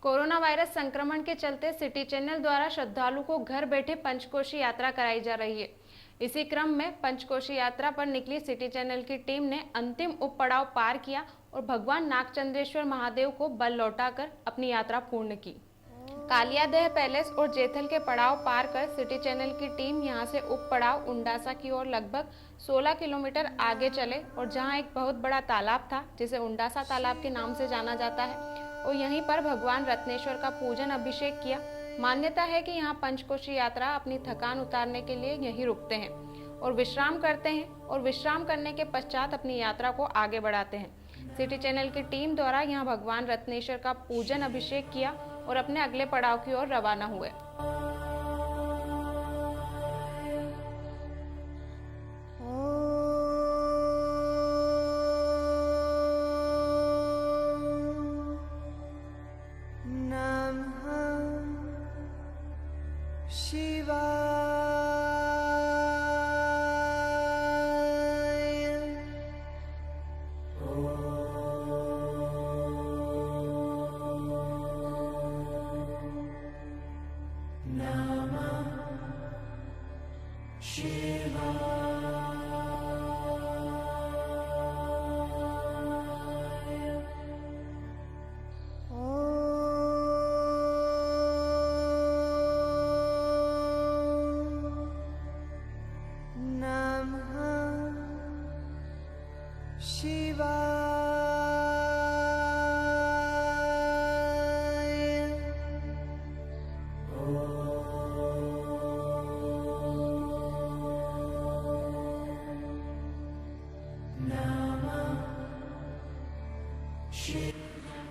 Corona virus संक्रमण के चलते सिटी चैनल द्वारा श्रद्धालु को घर बैठे पंचकोशी यात्रा कराई जा रही है। इसी क्रम में पंचकोशी यात्रा पर निकली सिटी चैनल की टीम ने अंतिम उप पड़ाव पार किया और भगवान नागचंद्रेश्वर महादेव को बल लौटाकर अपनी यात्रा पूर्ण की। कालियादेह पैलेस और जेथल के पड़ाव पार कर सिटी चैनल की टीम यहां से उप पड़ाव उंडासा की ओर लगभग 16 किलोमीटर आगे चले और जहां एक बहुत बड़ा तालाब था जिसे उंडासा तालाब के नाम से जाना जाता है और यहीं पर भगवान रत्नेश्वर का पूजन अभिषेक किया। मान्यता है कि यहाँ पंचकोशी यात्रा अपनी थकान उतारने के लिए यहीं रुकते हैं और विश्राम करते हैं और विश्राम करने के पश्चात अपनी यात्रा को आगे बढ़ाते हैं। सिटी चैनल की टीम द्वारा यहाँ भगवान रत्नेश्वर का पूजन अभिषेक किया और अपने अगले पड़ाव की ओर रवाना हुए।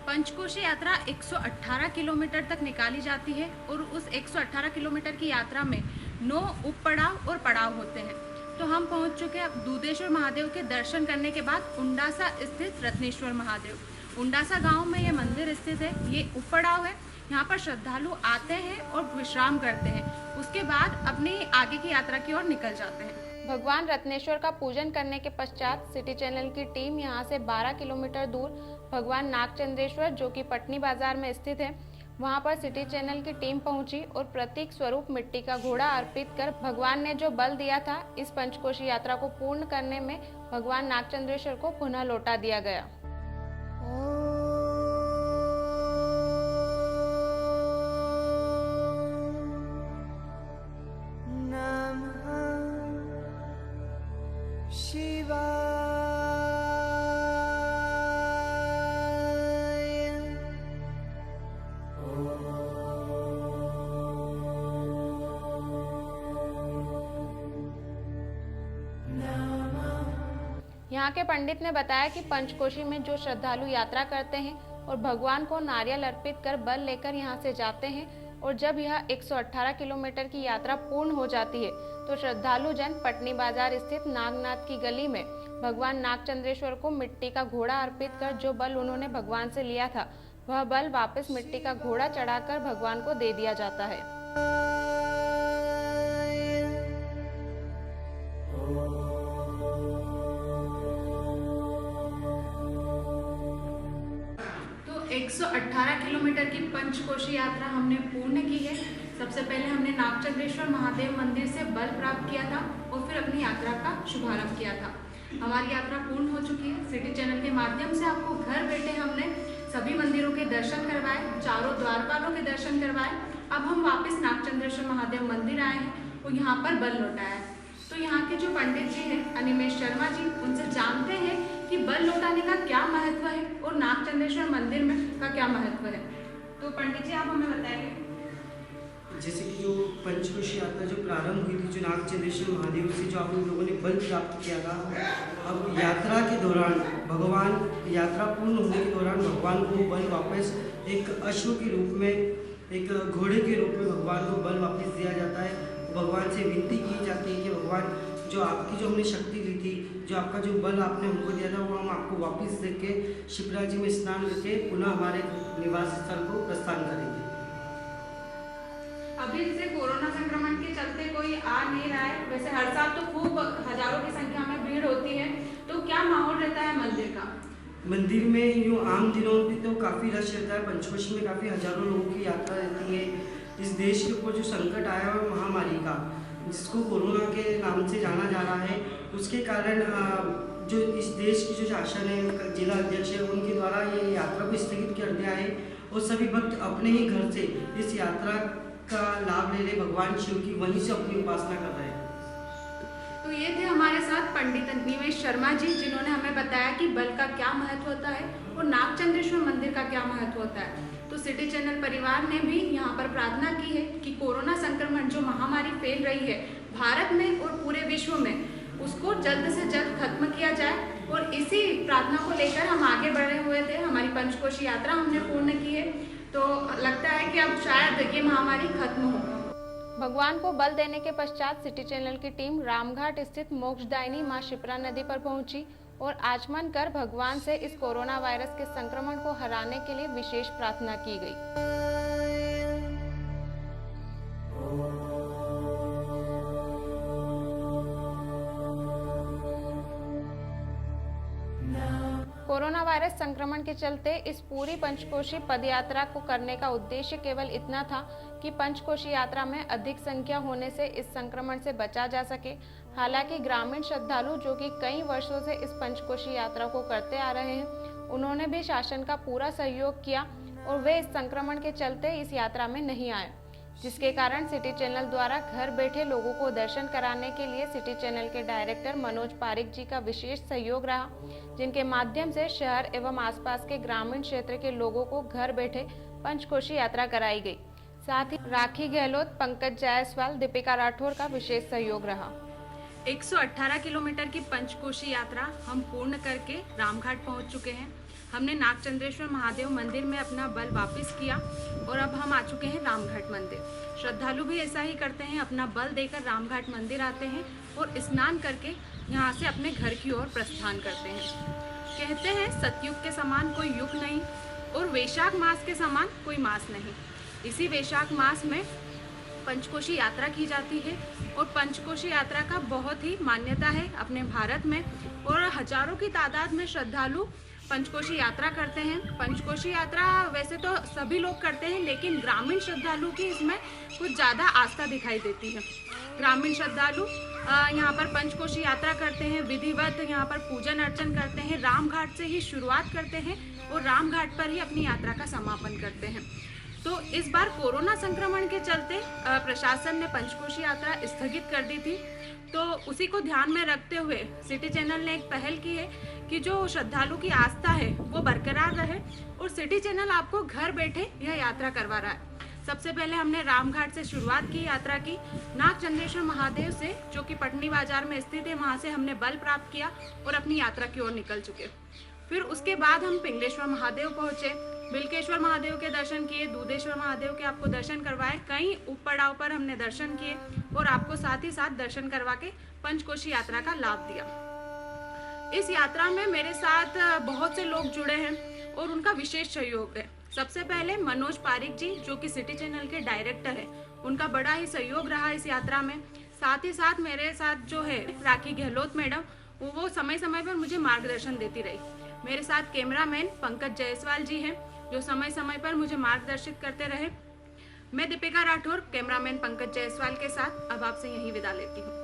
पंचकोशी यात्रा 118 किलोमीटर तक निकाली जाती है और उस 118 किलोमीटर की यात्रा में 9 उप पड़ाव और पड़ाव होते हैं। तो हम पहुंच चुके हैं अब दूधेश्वर महादेव के दर्शन करने के बाद उंडासा स्थित रत्नेश्वर महादेव। उंडासा गांव में ये मंदिर स्थित है। ये उप पड़ाव है। यहाँ पर श्रद्धालु आते हैं और विश्राम करते हैं, उसके बाद अपनी आगे की यात्रा की ओर निकल जाते हैं। भगवान रत्नेश्वर का पूजन करने के पश्चात सिटी चैनल की टीम यहाँ से 12 किलोमीटर दूर भगवान नागचंद्रेश्वर जो कि पटनी बाजार में स्थित है, वहाँ पर सिटी चैनल की टीम पहुंची और प्रतीक स्वरूप मिट्टी का घोड़ा अर्पित कर भगवान ने जो बल दिया था इस पंचकोशी यात्रा को पूर्ण करने में भगवान नागचंद्रेश्वर को पुनः लौटा दिया गया। यहाँ के पंडित ने बताया कि पंचकोशी में जो श्रद्धालु यात्रा करते हैं और भगवान को नारियल अर्पित कर बल लेकर यहाँ से जाते हैं और जब यह 118 किलोमीटर की यात्रा पूर्ण हो जाती है तो श्रद्धालु जन पटनी बाजार स्थित नागनाथ की गली में भगवान नागचंद्रेश्वर को मिट्टी का घोड़ा अर्पित कर जो बल उन्होंने भगवान से लिया था वह बल वापस मिट्टी का घोड़ा चढ़ाकर भगवान को दे दिया जाता है। तो 118 किलोमीटर की पंचकोशी यात्रा हमने पूर्ण की है। सबसे पहले हमने नागचंद्रेश्वर महादेव मंदिर से बल प्राप्त किया था और फिर अपनी यात्रा का शुभारंभ किया था। हमारी यात्रा पूर्ण हो चुकी है। सिटी चैनल के माध्यम से आपको घर बैठे हमने सभी मंदिरों के दर्शन करवाए, चारों द्वारपालों के दर्शन करवाए। अब हम वापस नागचंद्रेश्वर महादेव मंदिर आए हैं और यहाँ पर बल लौटाया है। तो यहाँ के जो पंडित जी हैं अनिमेश शर्मा जी, उनसे जानते हैं कि बल लौटाने का क्या महत्व है और नागचंद्रेश्वर मंदिर में का क्या महत्व है। तो पंडित जी आप हमें बताइए। जैसे कि जो पंचकोशी यात्रा जो प्रारंभ हुई थी, जो नागचंद्रेश्वर महादेव से जो आप लोगों ने बल प्राप्त किया था, अब यात्रा के दौरान भगवान यात्रा पूर्ण होने के दौरान भगवान को बल वापस एक अश्व के रूप में, एक घोड़े के रूप में भगवान को बल वापस दिया जाता है। भगवान से विनती की जाती है कि भगवान जो आपकी जो हमने शक्ति दी थी, जो आपका जो बल आपने हमको दिया था वो हम आपको वापस देके शिप्रा जी में स्नान करके पुनः हमारे निवास स्थल को प्रस्थान करेंगे। अभी जैसे कोरोना संक्रमण के चलते कोई आ नहीं रहा है, वैसे हर साल तो खूब हजारों की संख्या में भीड़ होती है, तो क्या माहौल रहता है मंदिर का? मंदिर में यूँ आम दिनों पे तो काफ़ी रश रहता है। पंचकोशी में काफ़ी हज़ारों लोगों की यात्रा रहती है। इस देश के ऊपर जो संकट आया है महामारी का, जिसको कोरोना के नाम से जाना जा रहा है, उसके कारण जो इस देश की जो शासन है, जिला अध्यक्ष है, उनके द्वारा ये यात्रा को स्थगित कर दिया है और सभी भक्त अपने ही घर से इस यात्रा का लाभ ले रहे, भगवान शिव की वहीं से अपनी उपासना कर रहे हैं। तो ये थे हमारे साथ पंडित निमेश शर्मा जी, जिन्होंने हमें बताया कि बल का क्या महत्व होता है और नागचंद्रेश्वर मंदिर का क्या महत्व होता है। तो सिटी चैनल परिवार ने भी यहाँ पर प्रार्थना की है कि कोरोना संक्रमण जो महामारी फैल रही है भारत में और पूरे विश्व में, उसको जल्द से जल्द खत्म किया जाए। और इसी प्रार्थना को लेकर हम आगे बढ़े हुए थे। हमारी पंचकोशी यात्रा हमने पूर्ण की है, तो लगता है कि अब शायद ये महामारी खत्म हो। भगवान को बल देने के पश्चात सिटी चैनल की टीम रामघाट स्थित मोक्षदायिनी मां शिप्रा नदी पर पहुंची और आचमन कर भगवान से इस कोरोना वायरस के संक्रमण को हराने के लिए विशेष प्रार्थना की गई। कोरोना वायरस संक्रमण के चलते इस पूरी पंचकोशी पदयात्रा को करने का उद्देश्य केवल इतना था कि पंचकोशी यात्रा में अधिक संख्या होने से इस संक्रमण से बचा जा सके। हालांकि ग्रामीण श्रद्धालु जो कि कई वर्षों से इस पंचकोशी यात्रा को करते आ रहे हैं, उन्होंने भी शासन का पूरा सहयोग किया और वे इस संक्रमण के चलते इस यात्रा में नहीं आए, जिसके कारण सिटी चैनल द्वारा घर बैठे लोगों को दर्शन कराने के लिए सिटी चैनल के डायरेक्टर मनोज पारिक जी का विशेष सहयोग रहा, जिनके माध्यम से शहर एवं आसपास के ग्रामीण क्षेत्र के लोगों को घर बैठे पंचकोशी यात्रा कराई गई। साथ ही राखी गहलोत, पंकज जायसवाल, दीपिका राठौर का विशेष सहयोग रहा। 118 किलोमीटर की पंचकोशी यात्रा हम पूर्ण करके रामघाट पहुंच चुके हैं। हमने नागचंद्रेश्वर महादेव मंदिर में अपना बल वापस किया और अब हम आ चुके हैं रामघाट मंदिर। श्रद्धालु भी ऐसा ही करते हैं, अपना बल देकर रामघाट मंदिर आते हैं और स्नान करके यहाँ से अपने घर की ओर प्रस्थान करते हैं। कहते हैं सतयुग के समान कोई युग नहीं और वैशाख मास के समान कोई मास नहीं। इसी वैशाख मास में पंचकोशी यात्रा की जाती है और पंचकोशी यात्रा का बहुत ही मान्यता है अपने भारत में और हजारों की तादाद में श्रद्धालु पंचकोशी यात्रा करते हैं। पंचकोशी यात्रा वैसे तो सभी लोग करते हैं, लेकिन ग्रामीण श्रद्धालु की इसमें कुछ ज़्यादा आस्था दिखाई देती है। ग्रामीण श्रद्धालु यहाँ पर पंचकोशी यात्रा करते हैं, विधिवत यहाँ पर पूजन अर्चन करते हैं, रामघाट से ही शुरुआत करते हैं और रामघाट पर ही अपनी यात्रा का समापन करते हैं। तो इस बार कोरोना संक्रमण के चलते प्रशासन ने पंचकोशी यात्रा स्थगित कर दी थी, तो उसी को ध्यान में रखते हुए सिटी चैनल ने एक पहल की है कि जो श्रद्धालु की आस्था है वो बरकरार रहे और सिटी चैनल आपको घर बैठे यह यात्रा करवा रहा है। सबसे पहले हमने रामघाट से शुरुआत की यात्रा की, नागचंद्रेश्वर महादेव से जो कि पटनी बाजार में स्थित है, वहाँ से हमने बल प्राप्त किया और अपनी यात्रा की ओर निकल चुके। फिर उसके बाद हम पिंगलेश्वर महादेव पहुँचे, बिलकेश्वर महादेव के दर्शन किए, दूधेश्वर महादेव के आपको दर्शन करवाए, कई उप पड़ाव पर हमने दर्शन किए और आपको साथ ही साथ दर्शन करवा के पंचकोशी यात्रा का लाभ दिया। इस यात्रा में मेरे साथ बहुत से लोग जुड़े हैं और उनका विशेष सहयोग है। सबसे पहले मनोज पारिक जी जो कि सिटी चैनल के डायरेक्टर है, उनका बड़ा ही सहयोग रहा इस यात्रा में। साथ ही साथ मेरे साथ जो है राखी गहलोत मैडम, वो समय समय पर मुझे मार्गदर्शन देती रही। मेरे साथ कैमरामैन पंकज जायसवाल जी हैं जो समय समय पर मुझे मार्गदर्शित करते रहे। मैं दीपिका राठौर कैमरामैन पंकज जायसवाल के साथ अब आपसे यहीं विदा लेती हूँ।